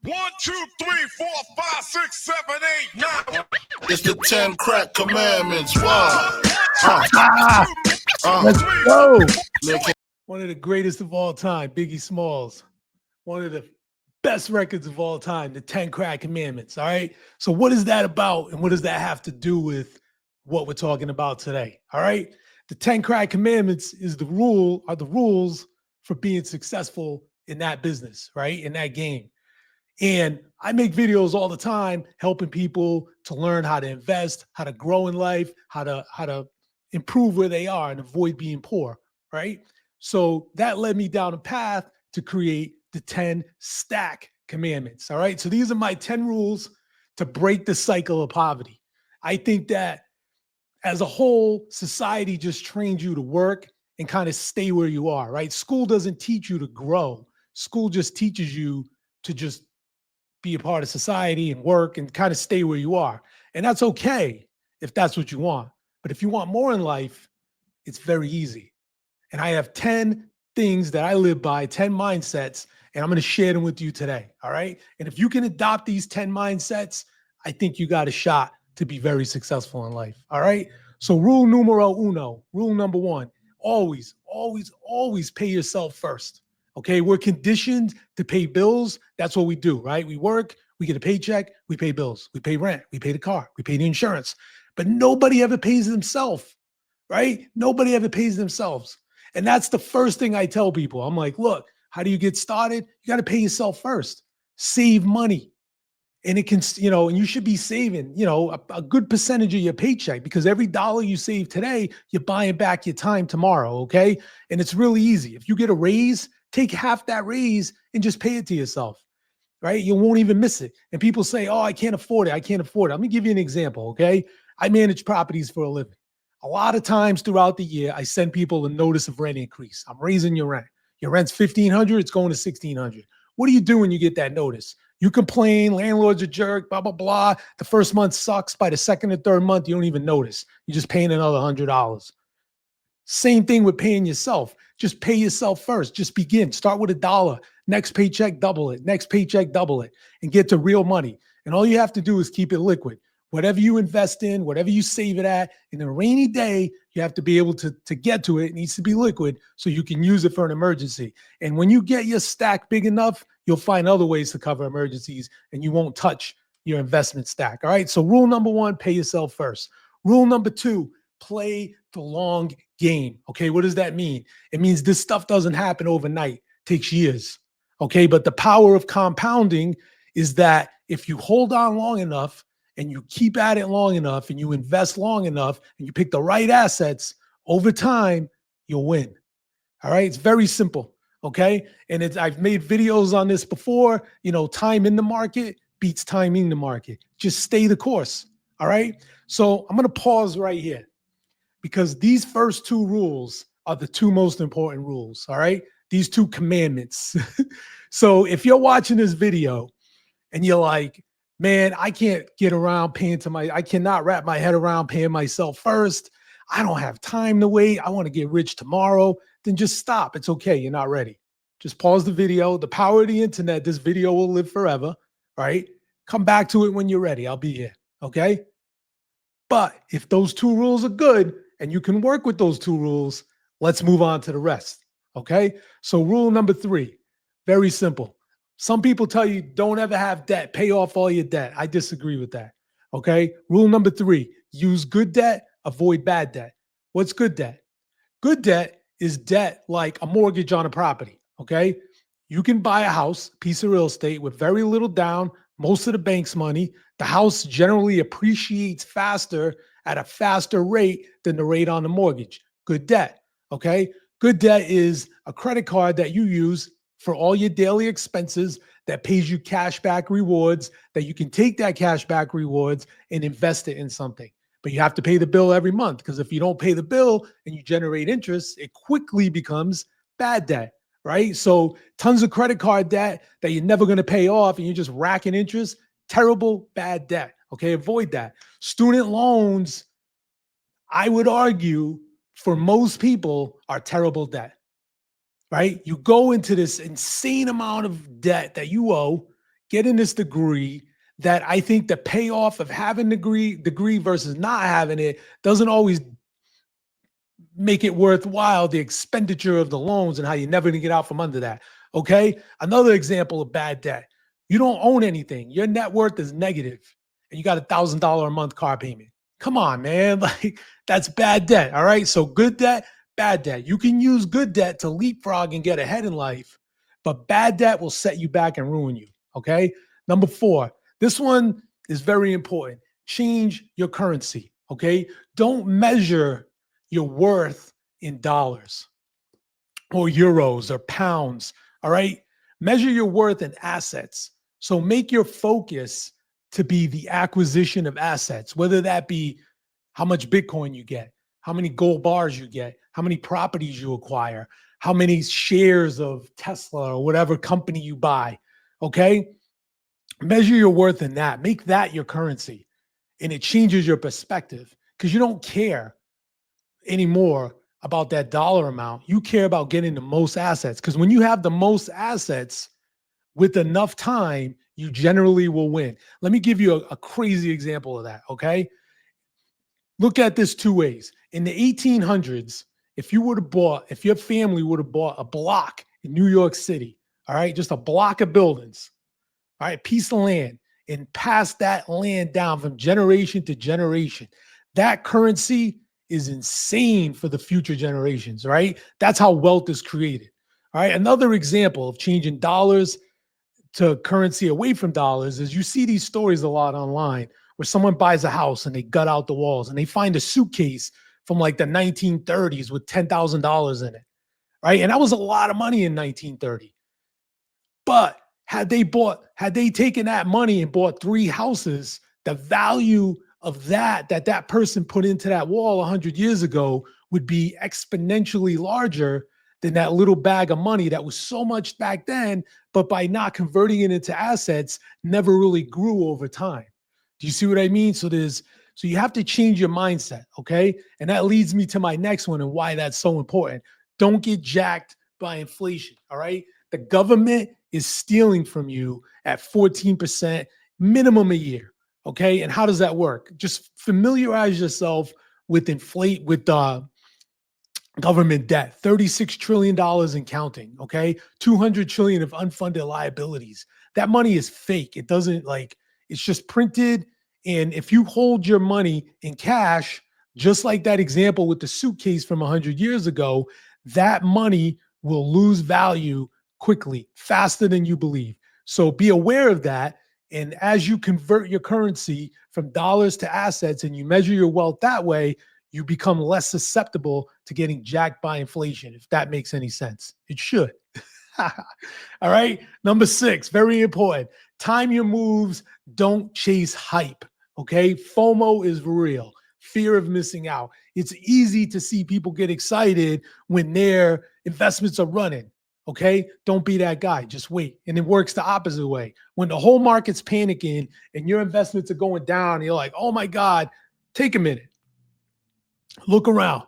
1, 2, 3, 4, 5, 6, 7, 8, 9. It's the 10 crack commandments. Wow. Let's go. Nigga, One of the greatest of all time, Biggie Smalls. One of the best records of all time, the 10 Crack Commandments. All right. So, what is that about? And what does that have to do with what we're talking about today? All right. The 10 Crack Commandments are the rules for being successful in that business, right? In that game. And I make videos all the time helping people to learn how to invest, how to grow in life, how to improve where they are and avoid being poor, right? So that led me down a path to create the 10 stack commandments, all right? So these are my 10 rules to break the cycle of poverty. I think that as a whole, society just trains you to work and kind of stay where you are, right? School doesn't teach you to grow. School just teaches you to just be a part of society and work and kind of stay where you are. And that's okay if that's what you want. But if you want more in life, it's very easy. And I have 10 things that I live by, 10 mindsets, and I'm going to share them with you today. All right. And if you can adopt these 10 mindsets, I think you got a shot to be very successful in life. All right. So rule numero uno, rule number one, always, always, always pay yourself first. Okay. We're conditioned to pay bills. That's what we do, right? We work, we get a paycheck, we pay bills, we pay rent, we pay the car, we pay the insurance, but nobody ever pays themselves, right? Nobody ever pays themselves. And that's the first thing I tell people. I'm like, look, how do you get started? You got to pay yourself first. Save money. And it can, and you should be saving, a good percentage of your paycheck, because every dollar you save today, you're buying back your time tomorrow. Okay. And it's really easy. If you get a raise, take half that raise and just pay it to yourself, right? You won't even miss it. And people say, oh, I can't afford it. I can't afford it. Let me give you an example. Okay. I manage properties for a living. A lot of times throughout the year, I send people a notice of rent increase. I'm raising your rent. Your rent's $1,500, it's going to $1,600. What do you do when you get that notice? You complain, landlord's a jerk, blah, blah, blah. The first month sucks. By the second or third month, you don't even notice. You're just paying another $100. Same thing with paying yourself. Just pay yourself first. Just begin. Start with $1. Next paycheck, double it. Next paycheck, double it, and get to real money. And all you have to do is keep it liquid. Whatever you invest in, whatever you save it at, in a rainy day, you have to be able to get to it. It needs to be liquid so you can use it for an emergency. And when you get your stack big enough, you'll find other ways to cover emergencies and you won't touch your investment stack. All right. So rule number one, pay yourself first. Rule number two, play the long game. Okay. What does that mean? It means this stuff doesn't happen overnight. It takes years. Okay. But the power of compounding is that if you hold on long enough, and you keep at it long enough and you invest long enough and you pick the right assets, over time, you'll win. All right. It's very simple. Okay. And I've made videos on this before. Time in the market beats timing the market. Just stay the course. All right. So I'm going to pause right here because these first two rules are the two most important rules. All right. These two commandments. So if you're watching this video and you're like, man, I can't get around I cannot wrap my head around paying myself first. I don't have time to wait. I want to get rich tomorrow. Then just stop. It's okay. You're not ready. Just pause the video. The power of the internet, this video will live forever, right? Come back to it when you're ready. I'll be here. Okay. But if those two rules are good and you can work with those two rules, let's move on to the rest. Okay. So rule number 3, very simple. Some people tell you don't ever have debt, pay off all your debt. I disagree with that. Okay. Rule number 3, use good debt, avoid bad debt. What's good debt? Good debt is debt like a mortgage on a property. Okay. You can buy a house, piece of real estate with very little down, most of the bank's money. The house generally appreciates faster at a faster rate than the rate on the mortgage. Good debt. Okay. Good debt is a credit card that you use for all your daily expenses that pays you cash back rewards, that you can take that cash back rewards and invest it in something. But you have to pay the bill every month, because if you don't pay the bill and you generate interest, it quickly becomes bad debt, right? So tons of credit card debt that you're never going to pay off and you're just racking interest, terrible, bad debt. Okay, avoid that. Student loans, I would argue, for most people are terrible debt. Right? You go into this insane amount of debt that you owe, getting this degree that I think the payoff of having degree versus not having it doesn't always make it worthwhile, the expenditure of the loans and how you're never going to get out from under that. Okay. Another example of bad debt. You don't own anything. Your net worth is negative and you got $1,000 a month car payment. Come on, man. Like that's bad debt. All right. So good debt, bad debt. You can use good debt to leapfrog and get ahead in life, but bad debt will set you back and ruin you. Okay. Number 4, this one is very important. Change your currency. Okay. Don't measure your worth in dollars or euros or pounds. All right. Measure your worth in assets. So make your focus to be the acquisition of assets, whether that be how much Bitcoin you get, how many gold bars you get, how many properties you acquire, how many shares of Tesla or whatever company you buy. Okay. Measure your worth in that. Make that your currency. And it changes your perspective because you don't care anymore about that dollar amount. You care about getting the most assets because when you have the most assets with enough time, you generally will win. Let me give you a crazy example of that. Okay. Look at this 2 ways. In the 1800s, if your family would have bought a block in New York City, all right, just a block of buildings, all right, piece of land, and passed that land down from generation to generation, that currency is insane for the future generations, right? That's how wealth is created. All right. Another example of changing dollars to currency away from dollars is you see these stories a lot online where someone buys a house and they gut out the walls and they find a suitcase from like the 1930s with $10,000 in it, right? And that was a lot of money in 1930. But had they taken that money and bought 3 houses, the value of that person put into that wall 100 years ago would be exponentially larger than that little bag of money that was so much back then, but by not converting it into assets, never really grew over time. Do you see what I mean? So you have to change your mindset, okay? And that leads me to my next one and why that's so important. Don't get jacked by inflation, all right? The government is stealing from you at 14% minimum a year, okay? And how does that work? Just familiarize yourself with government debt, $36 trillion and counting, okay? 200 trillion of unfunded liabilities. That money is fake. It doesn't it's just printed. And if you hold your money in cash, just like that example with the suitcase from 100 years ago, that money will lose value quickly, faster than you believe. So be aware of that. And as you convert your currency from dollars to assets and you measure your wealth that way, you become less susceptible to getting jacked by inflation, if that makes any sense. It should. All right. Number 6, very important. Time your moves. Don't chase hype. Okay. FOMO is real. Fear of missing out. It's easy to see people get excited when their investments are running. Okay. Don't be that guy. Just wait. And it works the opposite way. When the whole market's panicking and your investments are going down, you're like, oh my God, take a minute. Look around.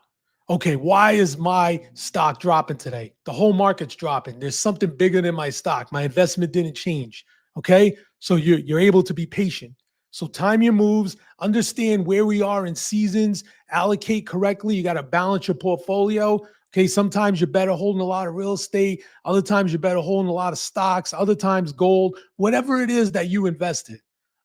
Okay, why is my stock dropping today? The whole market's dropping. There's something bigger than my stock. My investment didn't change. Okay, so you're able to be patient. So time your moves, understand where we are in seasons, allocate correctly. You got to balance your portfolio. Okay, sometimes you're better holding a lot of real estate. Other times you're better holding a lot of stocks. Other times gold, whatever it is that you invested.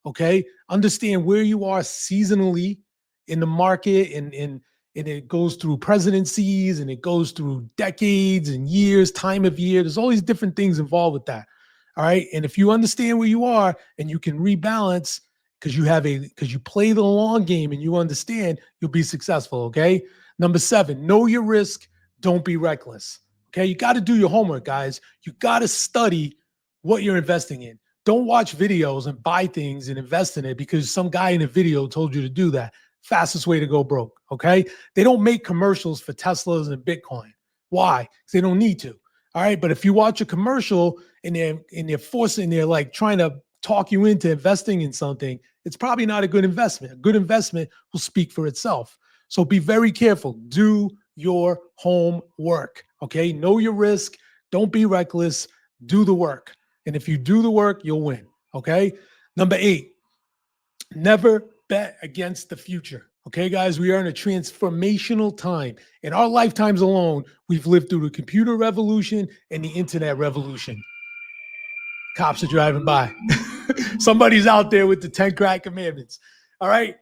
Okay, understand where you are seasonally in the market and it goes through presidencies and it goes through decades and years, time of year. There's all these different things involved with that. All right. And if you understand where you are and you can rebalance because you play the long game and you understand, you'll be successful. Okay. Number 7, know your risk. Don't be reckless. Okay. You got to do your homework, guys. You got to study what you're investing in. Don't watch videos and buy things and invest in it because some guy in a video told you to do that. Fastest way to go broke. Okay. They don't make commercials for Teslas and Bitcoin. Why? Because they don't need to. All right. But if you watch a commercial and they're like trying to talk you into investing in something, it's probably not a good investment. A good investment will speak for itself. So be very careful. Do your homework. Okay. Know your risk. Don't be reckless. Do the work. And if you do the work, you'll win. Okay. Number 8, never bet against the future. Okay, guys, we are in a transformational time. In our lifetimes alone, we've lived through the computer revolution and the internet revolution. Cops are driving by. Somebody's out there with the 10 crack commandments. All right.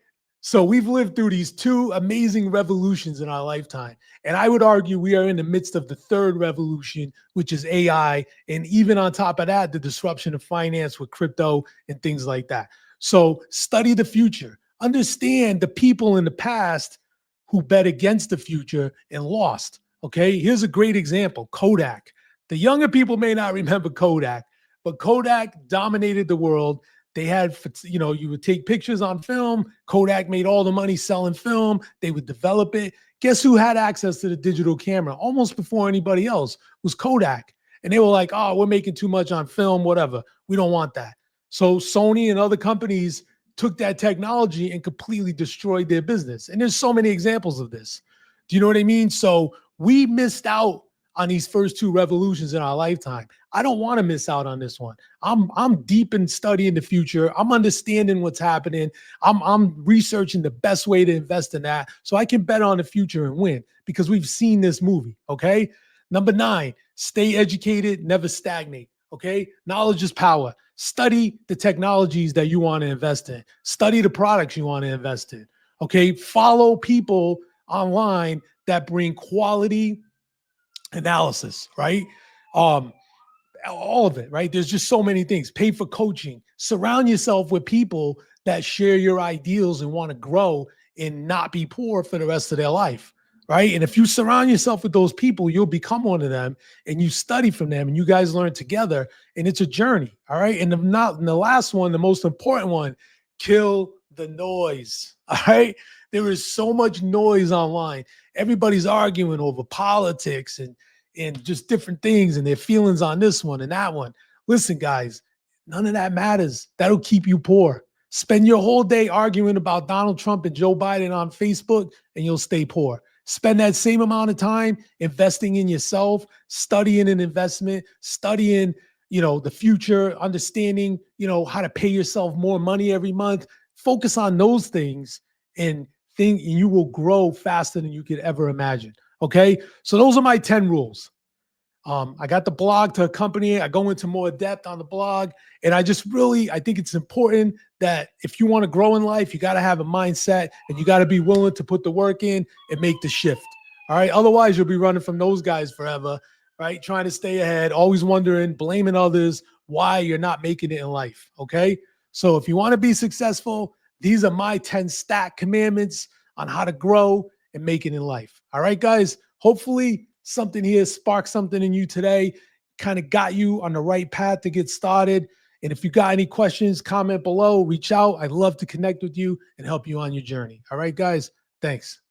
So we've lived through these 2 amazing revolutions in our lifetime. And I would argue we are in the midst of the 3rd revolution, which is AI. And even on top of that, the disruption of finance with crypto and things like that. So study the future. Understand the people in the past who bet against the future and lost. Okay. Here's a great example, Kodak. The younger people may not remember Kodak, but Kodak dominated the world. They had, you would take pictures on film. Kodak made all the money selling film. They would develop it. Guess who had access to the digital camera almost before anybody else? Was Kodak. And they were like, oh, we're making too much on film, whatever. We don't want that. So Sony and other companies took that technology and completely destroyed their business. And there's so many examples of this. Do you know what I mean? So we missed out on these first 2 revolutions in our lifetime. I don't want to miss out on this one. I'm deep in studying the future. I'm understanding what's happening. I'm researching the best way to invest in that so I can bet on the future and win because we've seen this movie. Okay. Number 9, stay educated, never stagnate. Okay. Knowledge is power. Study the technologies that you want to invest in. Study the products you want to invest in. Okay. Follow people online that bring quality analysis, right? All of it, right? There's just so many things. Pay for coaching. Surround yourself with people that share your ideals and want to grow and not be poor for the rest of their life, right? And if you surround yourself with those people, you'll become one of them and you study from them and you guys learn together and it's a journey, all right? And the last one, the most important one, kill the noise, all right? There is so much noise online. Everybody's arguing over politics and just different things and their feelings on this one and that one. Listen, guys, none of that matters. That'll keep you poor. Spend your whole day arguing about Donald Trump and Joe Biden on Facebook and you'll stay poor. Spend that same amount of time investing in yourself, studying an investment, studying, the future, understanding, how to pay yourself more money every month. Focus on those things and you will grow faster than you could ever imagine. Okay. So those are my 10 rules. I got the blog to accompany it. I go into more depth on the blog. And I think it's important that if you want to grow in life, you got to have a mindset and you got to be willing to put the work in and make the shift. All right. Otherwise, you'll be running from those guys forever, right? Trying to stay ahead, always wondering, blaming others why you're not making it in life. Okay. So if you want to be successful, these are my 10 stack commandments on how to grow and make it in life. All right, guys, hopefully something here sparked something in you today, kind of got you on the right path to get started. And if you got any questions, comment below, reach out. I'd love to connect with you and help you on your journey. All right, guys, thanks.